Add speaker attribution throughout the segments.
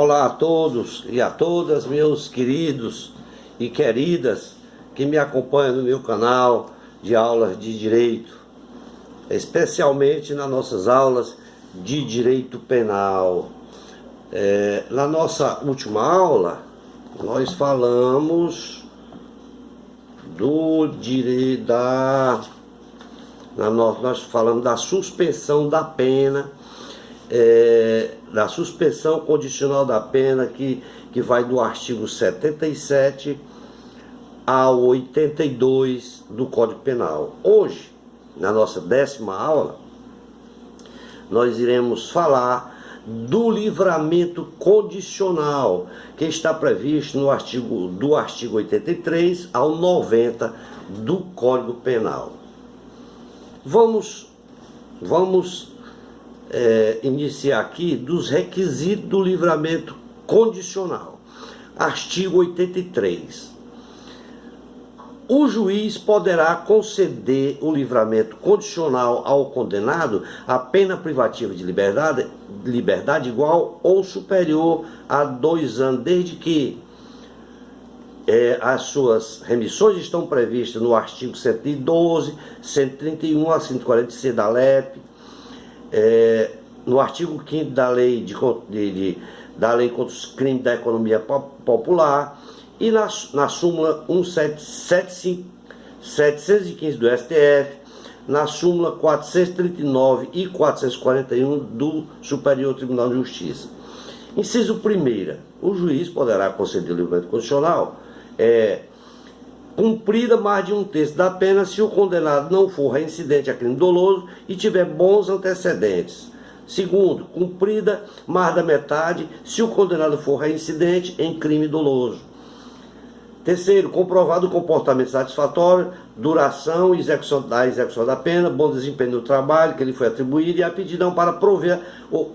Speaker 1: Olá a todos e a todas, meus queridos e queridas que me acompanham no meu canal de aulas de direito, especialmente nas nossas aulas de direito penal. Na nossa última aula, nós falamos nós falamos da suspensão da pena, da suspensão condicional da pena, que vai do artigo 77 ao 82 do Código Penal. Hoje, na nossa 10ª aula, nós iremos falar do livramento condicional, que está previsto no artigo 83 ao 90 do Código Penal. Vamos iniciar aqui dos requisitos do livramento condicional. Artigo 83. O juiz poderá conceder o livramento condicional ao condenado a pena privativa de liberdade igual ou superior a 2 anos, desde que as suas remissões estão previstas no artigo 112, 131 a 140C da LEP, no artigo 5º da Lei da Lei contra os Crimes da Economia Popular e na súmula 715 do STF, na súmula 439 e 441 do Superior Tribunal de Justiça. Inciso 1º. O juiz poderá conceder o livramento condicional cumprida mais de 1/3 da pena se o condenado não for reincidente a crime doloso e tiver bons antecedentes. Segundo, cumprida mais da metade se o condenado for reincidente em crime doloso. Terceiro, comprovado o comportamento satisfatório, duração e execução da pena, bom desempenho do trabalho que lhe foi atribuído e a aptidão para prover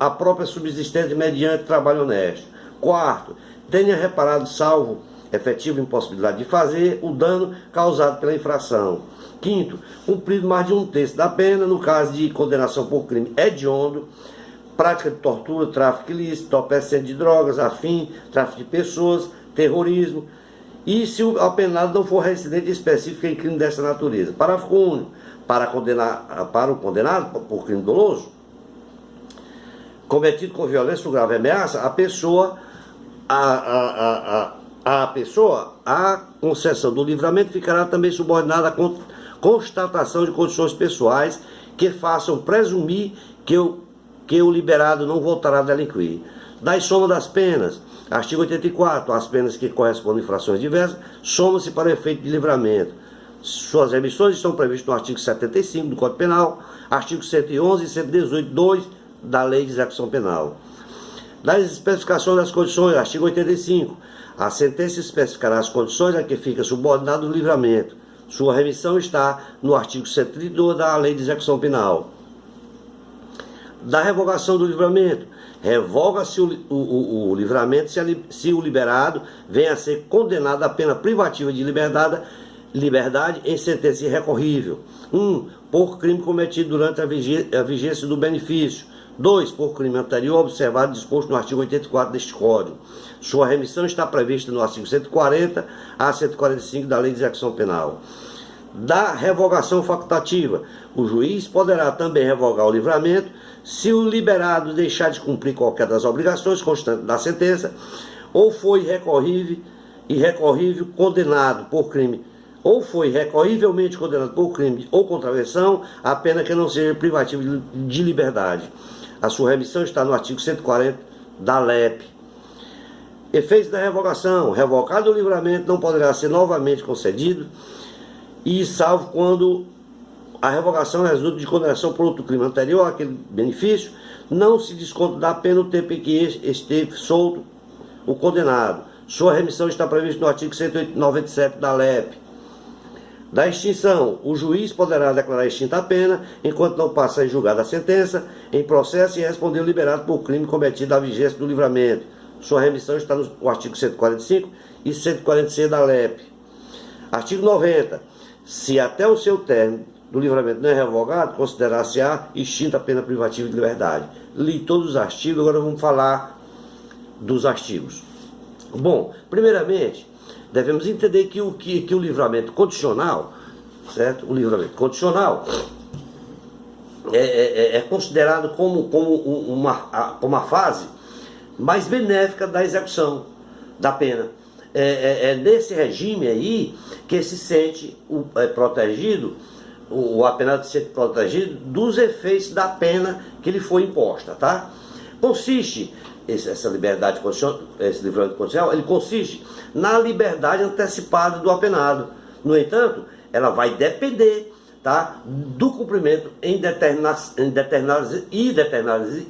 Speaker 1: a própria subsistência mediante trabalho honesto. Quarto, tenha reparado, salvo efetiva impossibilidade de fazer, o dano causado pela infração. Quinto, cumprido mais de 1/3 da pena no caso de condenação por crime hediondo, prática de tortura, tráfico ilícito, entorpecente de drogas, afim, tráfico de pessoas, terrorismo, e se o apenado não for reincidente específico em crime dessa natureza. Parágrafo único. Para o condenado por crime doloso cometido com violência ou grave ameaça, a concessão do livramento ficará também subordinada à constatação de condições pessoais que façam presumir que o liberado não voltará a delinquir. Da soma das penas, artigo 84, as penas que correspondem a infrações diversas somam-se para efeito de livramento. Suas remissões estão previstas no artigo 75 do Código Penal, artigo 111 e 118, 2 da Lei de Execução Penal. Das especificações das condições, artigo 85, a sentença especificará as condições a que fica subordinado o livramento. Sua remissão está no artigo 132 da Lei de Execução Penal. Da revogação do livramento, revoga-se o livramento se o liberado venha a ser condenado à pena privativa de liberdade em sentença irrecorrível. 1. Por crime cometido durante a vigência do benefício. 2. Por crime anterior observado e disposto no artigo 84 deste Código. Sua remissão está prevista no artigo 140 a 145 da Lei de Execução Penal. Da revogação facultativa, o juiz poderá também revogar o livramento se o liberado deixar de cumprir qualquer das obrigações constantes da sentença, ou foi irrecorrível condenado por crime, ou foi recorrivelmente condenado por crime ou contravenção, a pena que não seja privativa de liberdade. A sua remissão está no artigo 140 da LEP. Efeitos da revogação. Revogado o livramento não poderá ser novamente concedido, e salvo quando a revogação resulta de condenação por outro crime anterior àquele benefício, não se desconta da pena o tempo em que esteve solto o condenado. Sua remissão está prevista no artigo 197 da LEP. Da extinção, o juiz poderá declarar extinta a pena enquanto não passa em julgada a sentença, em processo e responder o liberado por crime cometido à vigência do livramento. Sua remissão está no artigo 145 e 146 da LEP. Artigo 90. Se até o seu término do livramento não é revogado, considerar-se-á extinta a pena privativa de liberdade. Li todos os artigos, agora vamos falar dos artigos. Bom, primeiramente, devemos entender que o livramento condicional, certo? O livramento condicional é considerado como uma fase mais benéfica da execução da pena. É nesse regime aí que se sente protegido, o apenado se sente protegido dos efeitos da pena que lhe foi imposta, tá? Consiste, essa liberdade condicional, esse livramento condicional, ele consiste na liberdade antecipada do apenado. No entanto, ela vai depender, tá, do cumprimento em determinadas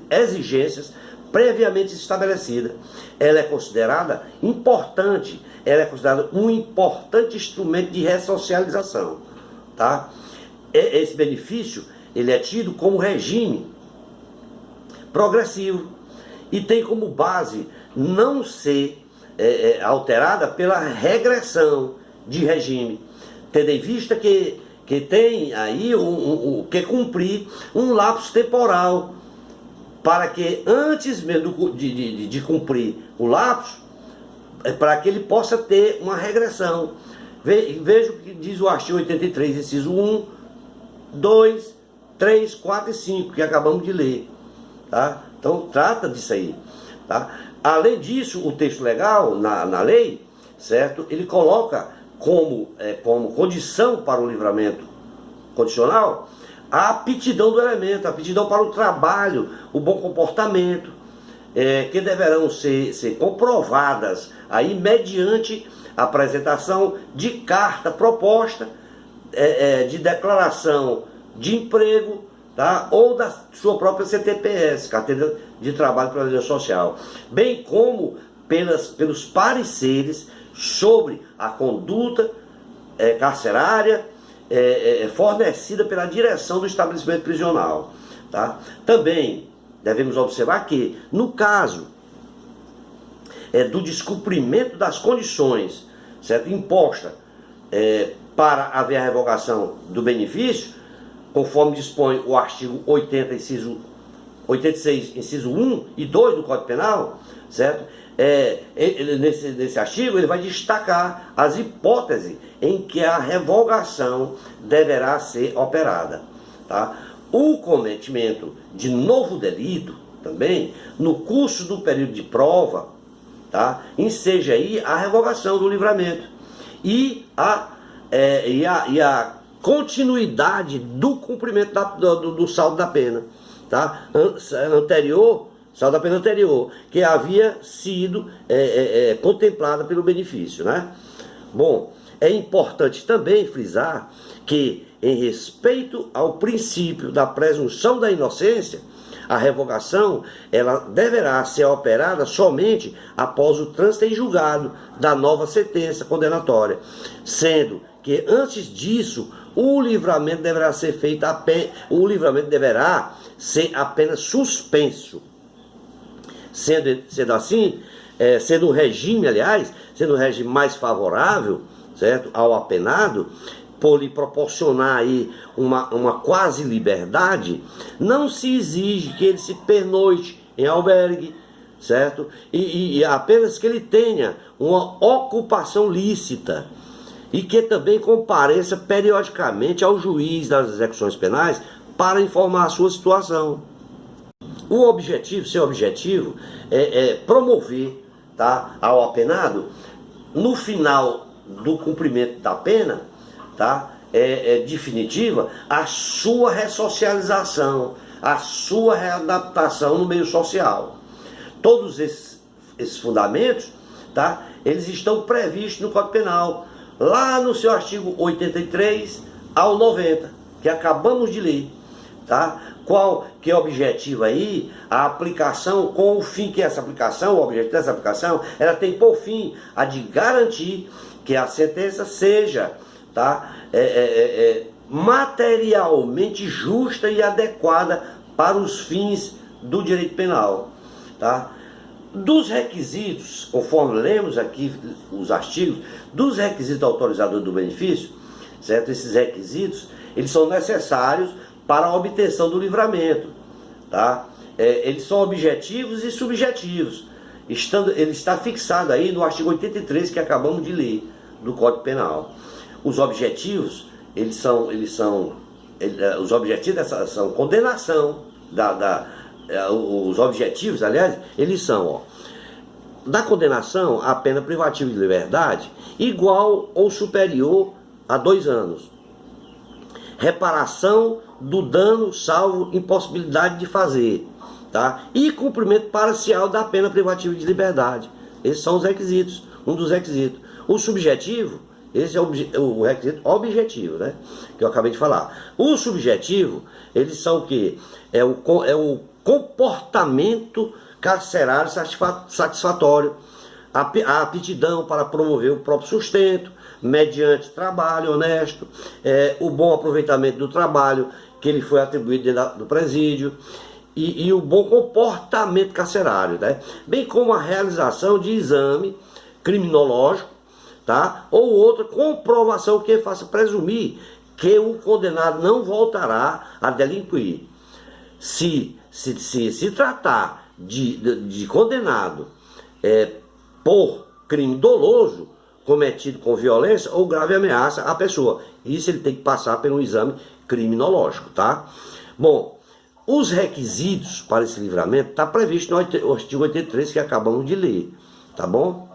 Speaker 1: exigências previamente estabelecida. Ela é considerada importante, ela é considerada um importante instrumento de ressocialização, tá? Esse benefício, ele é tido como regime progressivo e tem como base não ser alterada pela regressão de regime, tendo em vista que tem aí que cumprir um lapso temporal, para que antes mesmo de cumprir o lapso, para que ele possa ter uma regressão. Veja o que diz o artigo 83, inciso 1, 2, 3, 4 e 5, que acabamos de ler. Tá? Então trata disso aí. Tá? Além disso, o texto legal, na lei, certo? Ele coloca como condição para o livramento condicional a aptidão do elemento, a aptidão para o trabalho, o bom comportamento, que deverão ser comprovadas aí mediante a apresentação de carta proposta, de declaração de emprego, tá? Ou da sua própria CTPS, Carteira de Trabalho e Previdência Social, bem como pelos pareceres sobre a conduta carcerária fornecida pela direção do estabelecimento prisional, tá? Também devemos observar que, no caso do descumprimento das condições, certo, imposta para haver a revogação do benefício, conforme dispõe o artigo 86, inciso 1 e 2 do Código Penal, certo? Nesse artigo ele vai destacar as hipóteses em que a revogação deverá ser operada, tá? O cometimento de novo delito também, no curso do período de prova, tá, enseja aí a revogação do livramento e a continuidade do cumprimento do saldo da pena, tá? Saldo da pena anterior, que havia sido contemplada pelo benefício, né? Bom, é importante também frisar que, em respeito ao princípio da presunção da inocência, a revogação ela deverá ser operada somente após o trânsito em julgado da nova sentença condenatória, sendo que antes disso o livramento deverá ser apenas suspenso. Sendo assim, sendo um regime mais favorável, certo, ao apenado, por lhe proporcionar aí uma quase liberdade, não se exige que ele se pernoite em albergue, certo? E apenas que ele tenha uma ocupação lícita e que também compareça periodicamente ao juiz das execuções penais para informar a sua situação. Seu objetivo é promover, tá, ao apenado, no final do cumprimento da pena, tá, definitiva, a sua ressocialização, a sua readaptação no meio social. Todos esses fundamentos, tá, eles estão previstos no Código Penal, lá no seu artigo 83 ao 90, que acabamos de ler, tá? Qual que é o objetivo aí? A aplicação com o fim que essa aplicação, o objetivo dessa aplicação, ela tem por fim a de garantir que a sentença seja, tá, materialmente justa e adequada para os fins do direito penal, tá? Dos requisitos, conforme lemos aqui os artigos, dos requisitos do autorizador do benefício, certo? Esses requisitos, eles são necessários para a obtenção do livramento, tá? Eles são objetivos e subjetivos. ele está fixado aí no artigo 83 que acabamos de ler do Código Penal. Os objetivos, os objetivos são condenação, os objetivos, aliás, eles são, ó, da condenação à pena privativa de liberdade igual ou superior a 2 anos. Reparação do dano salvo impossibilidade de fazer, tá? E cumprimento parcial da pena privativa de liberdade. Esses são os requisitos, um dos requisitos. O subjetivo, esse é o requisito objetivo, né? Que eu acabei de falar. O subjetivo, eles são o quê? É o comportamento carcerário satisfatório, a aptidão para promover o próprio sustento, mediante trabalho honesto, o bom aproveitamento do trabalho que ele foi atribuído dentro do presídio, e o bom comportamento carcerário, né? Bem como a realização de exame criminológico, tá? Ou outra comprovação que faça presumir que o condenado não voltará a delinquir. Se tratar de condenado por crime doloso cometido com violência ou grave ameaça à pessoa, isso ele tem que passar por um exame criminológico, tá? Bom, os requisitos para esse livramento está previsto no artigo 83 que acabamos de ler, tá bom?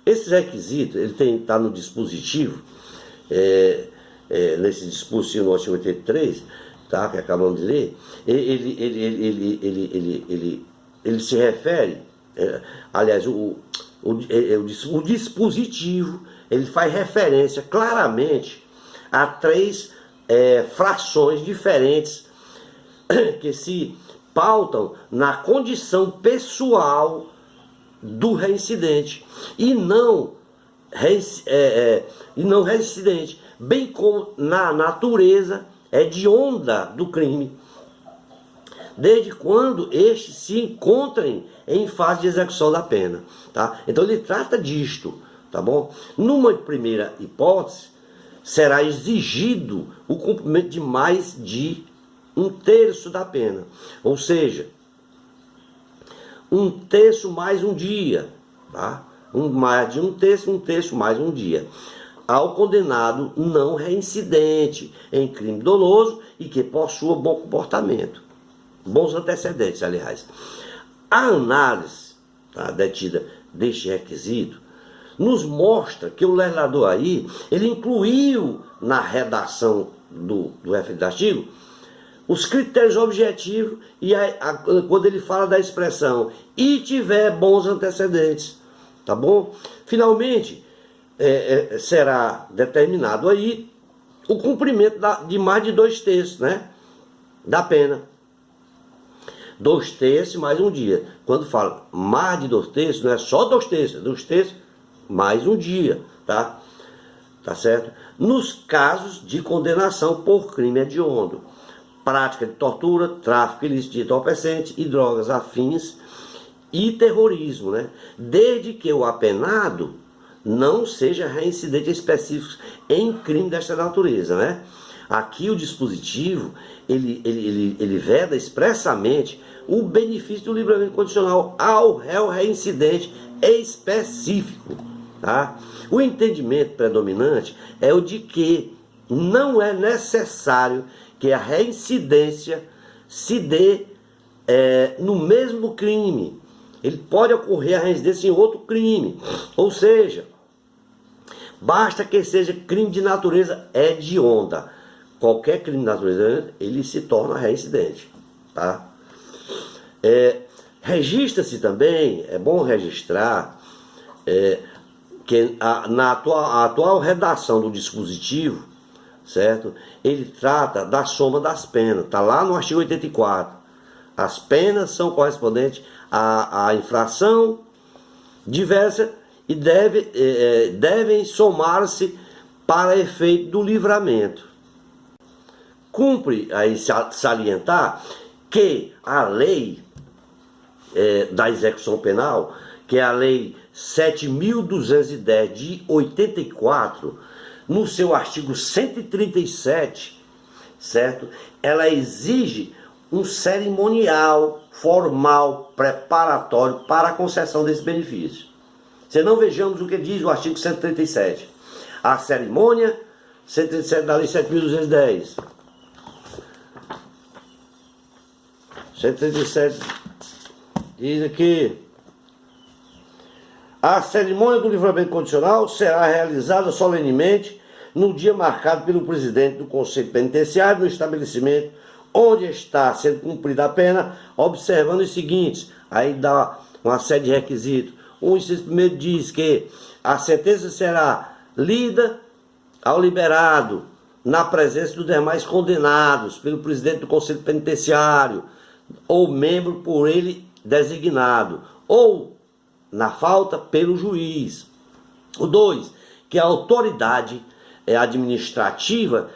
Speaker 1: Esses requisitos, ele está no dispositivo, nesse dispositivo no artigo 83, tá, que acabamos de ler, ele se refere, aliás, o dispositivo, ele faz referência claramente a 3 frações diferentes que se pautam na condição pessoal do reincidente e não reincidente, bem como na natureza hedionda do crime, desde quando estes se encontrem em fase de execução da pena, tá? Então ele trata disto, tá bom? Numa primeira hipótese, será exigido o cumprimento de mais de 1/3 da pena, ou seja, 1/3 mais um dia, tá? Mais de 1/3 mais um dia, ao condenado não reincidente em crime doloso e que possua bom comportamento, bons antecedentes, aliás. A análise, tá, detida deste requisito nos mostra que o legislador aí, ele incluiu na redação do artigo os critérios objetivos e quando ele fala da expressão e tiver bons antecedentes, tá bom? Finalmente, será determinado aí o cumprimento de mais de 2/3, né, da pena. 2/3 mais um dia. Quando fala mais de 2/3, não é só 2/3, 2/3 mais um dia, tá? Tá certo? Nos casos de condenação por crime hediondo, prática de tortura, tráfico ilícito de entorpecentes e drogas afins e terrorismo, né? Desde que o apenado não seja reincidente específico em crime desta natureza, né? Aqui o dispositivo, ele veda expressamente o benefício do livramento condicional ao réu reincidente específico, tá? O entendimento predominante é o de que não é necessário que a reincidência se dê no mesmo crime. Ele pode ocorrer a reincidência em outro crime, ou seja, basta que seja crime de natureza hedionda. Qualquer crime de natureza, ele se torna reincidente, tá? Registra-se também, é bom registrar, que na atual redação do dispositivo, certo? Ele trata da soma das penas, está lá no artigo 84. As penas são correspondentes à infração diversa e devem somar-se para efeito do livramento. Cumpre aí salientar que a lei da execução penal, que é a lei 7.210 de 84, no seu artigo 137, certo? Ela exige um cerimonial formal preparatório para a concessão desse benefício. Se não, vejamos o que diz o artigo 137. A cerimônia 137 da Lei 7.210. 137 diz aqui: a cerimônia do livramento condicional será realizada solenemente no dia marcado pelo presidente do Conselho Penitenciário no estabelecimento onde está sendo cumprida a pena, observando os seguintes. Aí dá uma série de requisitos. O inciso primeiro diz que a sentença será lida ao liberado na presença dos demais condenados pelo presidente do Conselho Penitenciário ou membro por ele designado, ou, na falta, pelo juiz. O 2, que a autoridade administrativa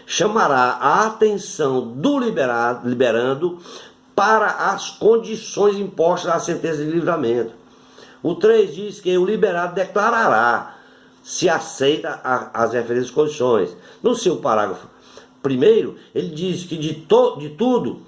Speaker 1: chamará a atenção do liberando para as condições impostas à sentença de livramento. O 3 diz que o liberado declarará se aceita as referentes condições. No seu parágrafo primeiro, ele diz que de tudo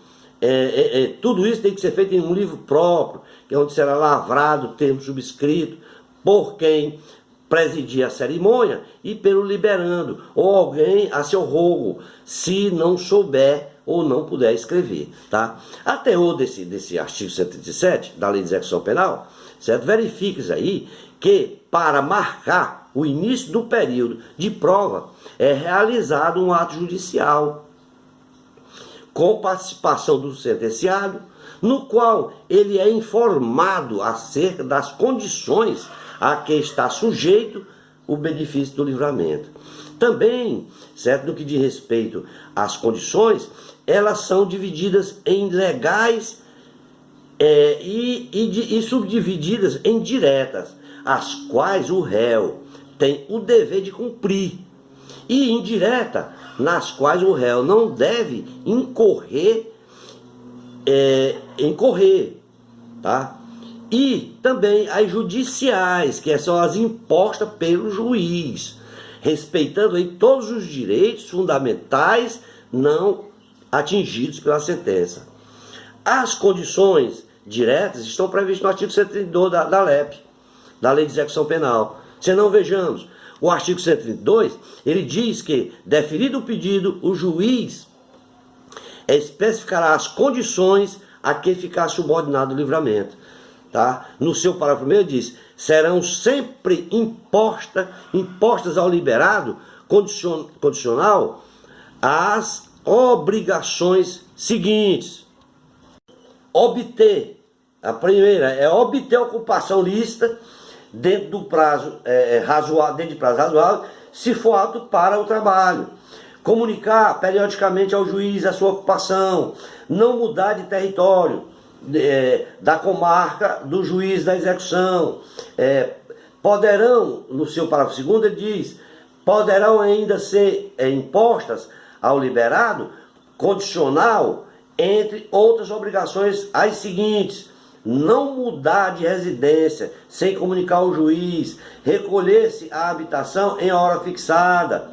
Speaker 1: isso tem que ser feito em um livro próprio, que é onde será lavrado o termo subscrito por quem presidir a cerimônia e pelo liberando, ou alguém a seu rogo, se não souber ou não puder escrever, tá? A teor desse artigo 137 da Lei de Execução Penal, certo? Verifique aí que para marcar o início do período de prova é realizado um ato judicial com participação do sentenciado, no qual ele é informado acerca das condições a que está sujeito o benefício do livramento. Também, certo, no que diz respeito às condições, elas são divididas em legais e subdivididas em diretas, as quais o réu tem o dever de cumprir, e indireta, nas quais o réu não deve incorrer, tá? E também as judiciais, que são as impostas pelo juiz, respeitando aí todos os direitos fundamentais não atingidos pela sentença. As condições diretas estão previstas no artigo 132 da LEP, da Lei de Execução Penal. Se não, vejamos, o artigo 132, ele diz que, deferido o pedido, o juiz especificará as condições a que ficar subordinado o livramento. Tá? No seu parágrafo primeiro diz: serão sempre impostas ao liberado condicional as obrigações seguintes. Obter, a primeira é obter ocupação lícita dentro do prazo razoável, se for apto para o trabalho. Comunicar periodicamente ao juiz a sua ocupação, não mudar de território, da comarca do juiz da execução. Poderão, no seu parágrafo segundo, ele diz: poderão ainda ser impostas ao liberado condicional, entre outras obrigações, as seguintes: não mudar de residência sem comunicar ao juiz, recolher-se à habitação em hora fixada,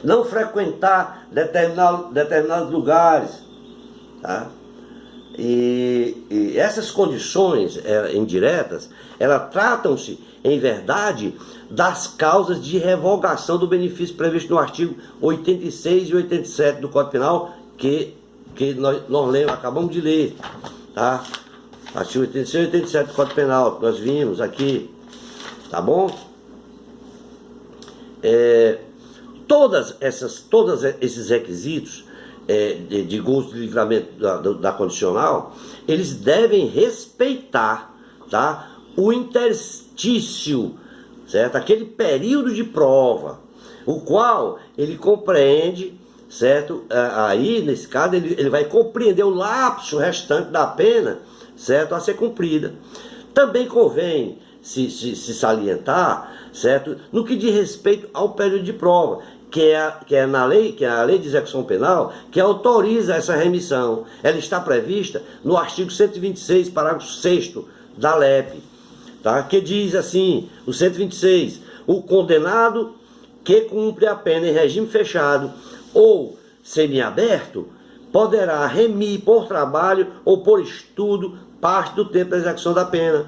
Speaker 1: não frequentar determinados lugares, tá? E essas condições indiretas, elas tratam-se, em verdade, das causas de revogação do benefício previsto no artigo 86 e 87 do Código Penal, que nós lemos, acabamos de ler, tá? Artigo 86 e 87 do Código Penal, que nós vimos aqui, tá bom? Todos esses requisitos de gozo de livramento da condicional, eles devem respeitar, tá, o interstício, certo? Aquele período de prova, o qual ele compreende, certo? Aí, nesse caso, ele vai compreender o lapso restante da pena, certo, a ser cumprida. Também convém se salientar, certo, no que diz respeito ao período de prova, que é a lei de execução penal, que autoriza essa remissão. Ela está prevista no artigo 126, parágrafo 6º da LEP, tá? Que diz assim, o 126, o condenado que cumpre a pena em regime fechado ou semiaberto poderá remir por trabalho ou por estudo parte do tempo da execução da pena.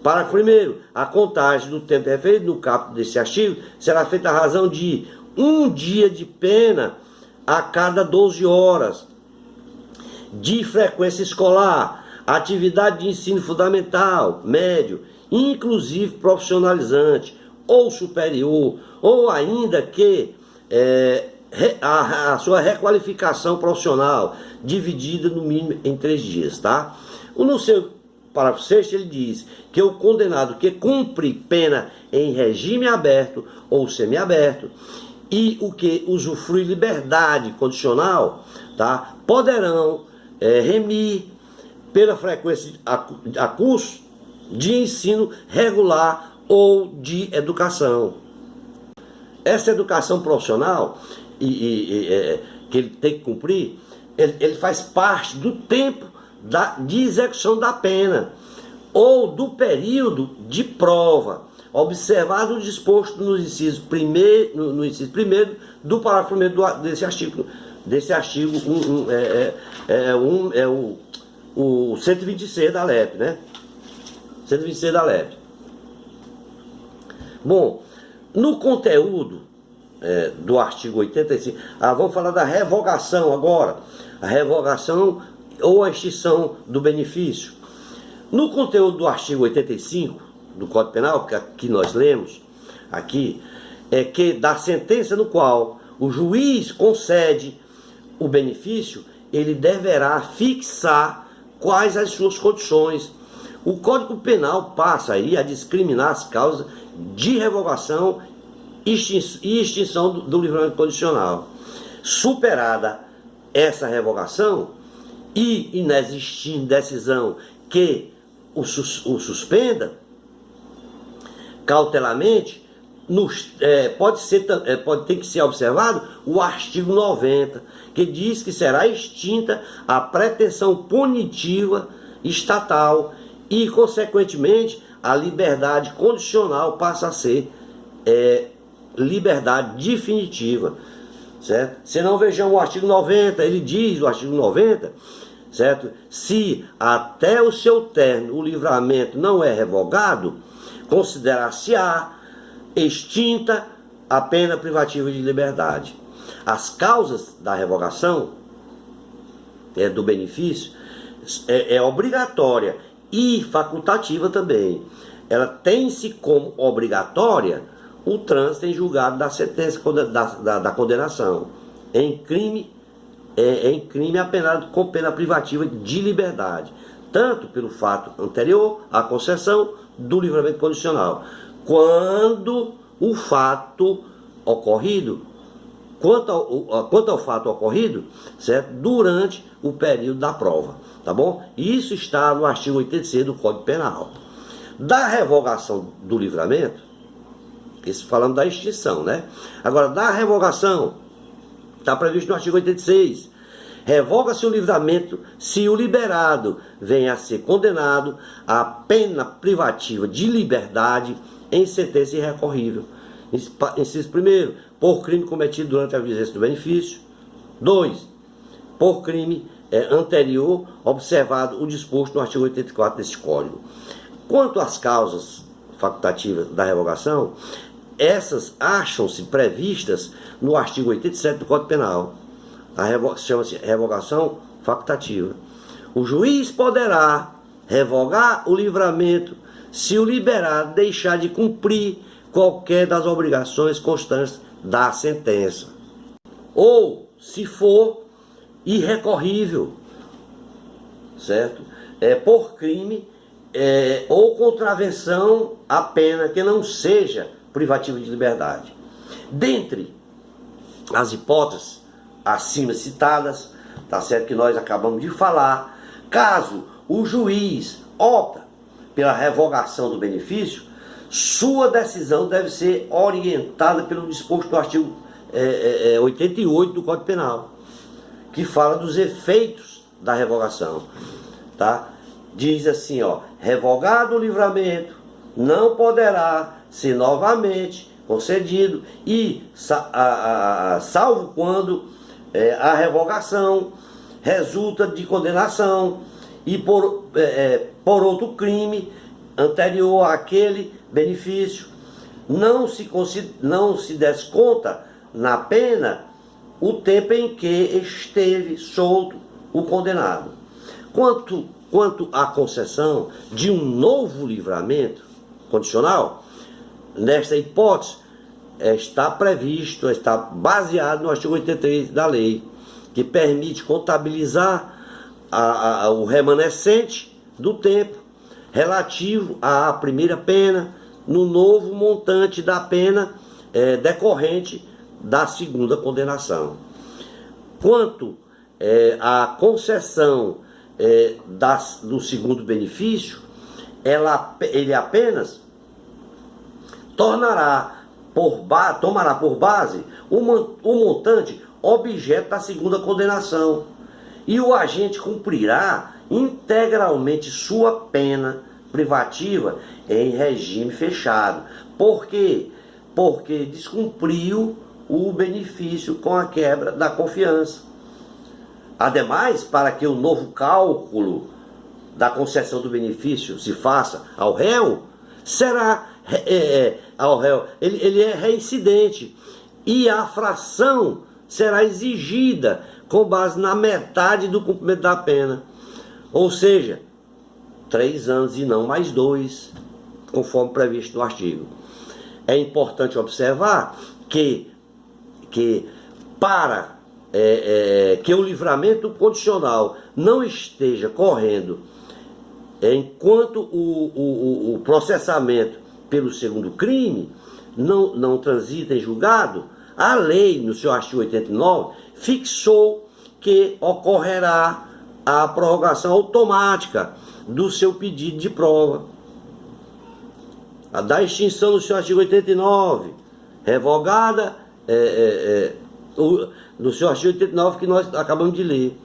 Speaker 1: Parágrafo 1º. A contagem do tempo referido no caput desse artigo será feita à razão de 1 dia de pena a cada 12 horas de frequência escolar, atividade de ensino fundamental, médio, inclusive profissionalizante ou superior, ou ainda que a sua requalificação profissional, dividida no mínimo em 3 dias, tá? No seu parágrafo 6º, ele diz que o condenado que cumpre pena em regime aberto ou semiaberto e o que usufrui liberdade condicional, tá, poderão remir pela frequência a curso de ensino regular ou de educação. Essa educação profissional que ele tem que cumprir, ele faz parte do tempo de execução da pena ou do período de prova, observado o disposto no inciso 1º do parágrafo 1º desse artigo. O 126 da LEP, né? 126 da LEP. Bom, no conteúdo do artigo 85, vamos falar da revogação agora. A revogação ou a extinção do benefício. No conteúdo do artigo 85 do Código Penal, que aqui nós lemos, aqui, é que da sentença no qual o juiz concede o benefício, ele deverá fixar quais as suas condições. O Código Penal passa aí a discriminar as causas de revogação e extinção do livramento condicional. Superada essa revogação e inexistindo decisão que o suspenda cautelarmente, pode ter que ser observado o artigo 90, que diz que será extinta a pretensão punitiva estatal e, consequentemente, a liberdade condicional passa a ser liberdade definitiva, certo? Se não vejamos o artigo 90, ele diz, o artigo 90, certo? Se até o seu término o livramento não é revogado, considerar-se-á extinta a pena privativa de liberdade. As causas da revogação do benefício é obrigatória e facultativa também. Ela tem-se como obrigatória o trânsito em julgado da sentença da condenação em crime apenado com pena privativa de liberdade, tanto pelo fato anterior à concessão do livramento condicional, quando o fato ocorrido, quanto ao fato ocorrido, certo? Durante o período da prova, tá bom? Isso está no artigo 86 do Código Penal. Da revogação do livramento, isso falando da extinção, né? Agora, da revogação, está previsto no artigo 86. Revoga-se o livramento se o liberado venha a ser condenado à pena privativa de liberdade em sentença irrecorrível. Inciso 1º, por crime cometido durante a vigência do benefício. 2, por crime anterior, observado o disposto no artigo 84 desse Código. Quanto às causas facultativas da revogação, essas acham-se previstas no artigo 87 do Código Penal. Chama-se revogação facultativa. O juiz poderá revogar o livramento se o liberado deixar de cumprir qualquer das obrigações constantes da sentença, ou se for irrecorrível, certo? Por crime ou contravenção à pena que não seja privativa de liberdade. Dentre as hipóteses acima citadas, tá certo, que nós acabamos de falar, caso o juiz opta pela revogação do benefício, sua decisão deve ser orientada pelo disposto do artigo 88 do Código Penal, que fala dos efeitos da revogação, tá? Diz assim, ó: revogado o livramento, não poderá ser novamente concedido e salvo quando a revogação resulta de condenação e por outro crime anterior àquele benefício, não se desconta na pena o tempo em que esteve solto o condenado. Quanto à concessão de um novo livramento condicional, nesta hipótese, está previsto, está baseado no artigo 83 da lei, que permite contabilizar o remanescente do tempo relativo à primeira pena no novo montante da pena decorrente da segunda condenação. Quanto à concessão do segundo benefício, ele apenas tomará por base o montante objeto da segunda condenação, e o agente cumprirá integralmente sua pena privativa em regime fechado. Por quê? Porque descumpriu o benefício com a quebra da confiança. Ademais, para que o novo cálculo da concessão do benefício se faça ao réu, será ao réu, ele é reincidente, e a fração será exigida com base na metade do cumprimento da pena, ou seja, 3 anos e não mais 2, conforme previsto no artigo. É importante observar que para que o livramento condicional não esteja correndo enquanto o processamento pelo segundo crime não transita em julgado, a lei, no seu artigo 89, fixou que ocorrerá a prorrogação automática do seu pedido de prova. A da extinção do seu artigo 89, revogada no seu artigo 89 que nós acabamos de ler.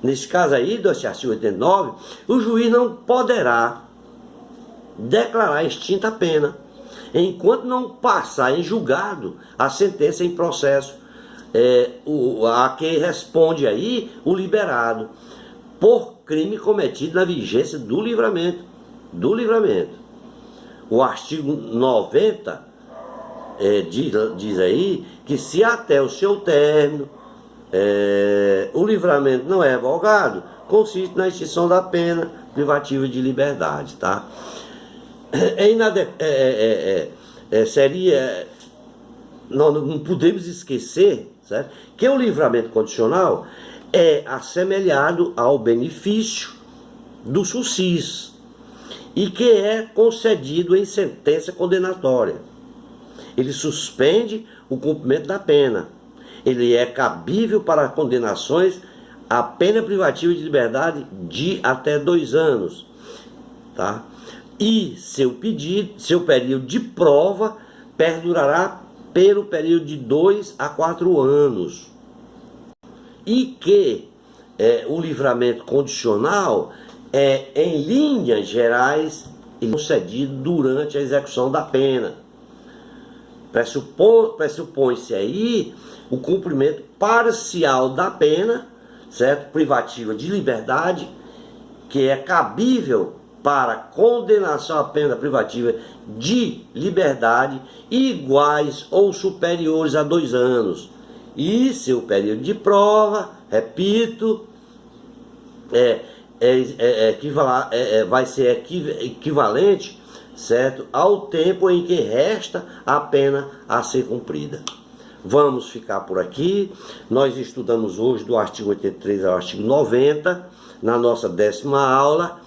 Speaker 1: Nesse caso aí, do artigo 89, o juiz não poderá declarar extinta a pena enquanto não passar em julgado a sentença em processo a que responde aí o liberado por crime cometido na vigência do livramento. O artigo 90 diz aí que se até o seu término o livramento não é revogado, consiste na extinção da pena privativa de liberdade, tá? Não podemos esquecer, certo, que o livramento condicional é assemelhado ao benefício do SUSIS e que é concedido em sentença condenatória. Ele suspende o cumprimento da pena. Ele é cabível para condenações a pena privativa de liberdade de até 2 anos, tá? E seu período de prova perdurará pelo período de 2 a 4 anos. E que o livramento condicional em linhas gerais, ele é concedido durante a execução da pena. Pressupõe-se aí o cumprimento parcial da pena, certo? Privativa de liberdade, que é cabível para condenação à pena privativa de liberdade iguais ou superiores a 2 anos. E seu período de prova, repito, vai ser equivalente, certo, ao tempo em que resta a pena a ser cumprida. Vamos ficar por aqui. Nós estudamos hoje do artigo 83 ao artigo 90, na nossa 10ª aula.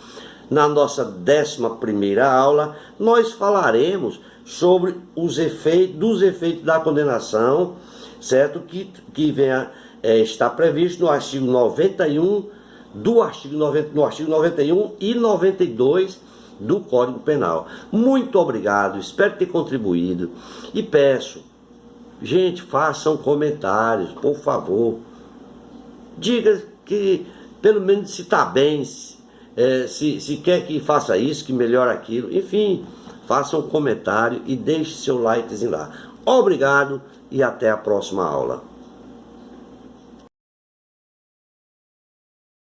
Speaker 1: Na nossa 11ª aula, nós falaremos sobre os efeitos da condenação, certo? Que está previsto no artigo 91, no artigo 91 e 92 do Código Penal. Muito obrigado, espero ter contribuído e peço, gente, façam comentários, por favor. Diga que, pelo menos, se está bem, se quer que faça isso, que melhore aquilo, enfim, faça um comentário e deixe seu likezinho lá. Obrigado e até a próxima aula.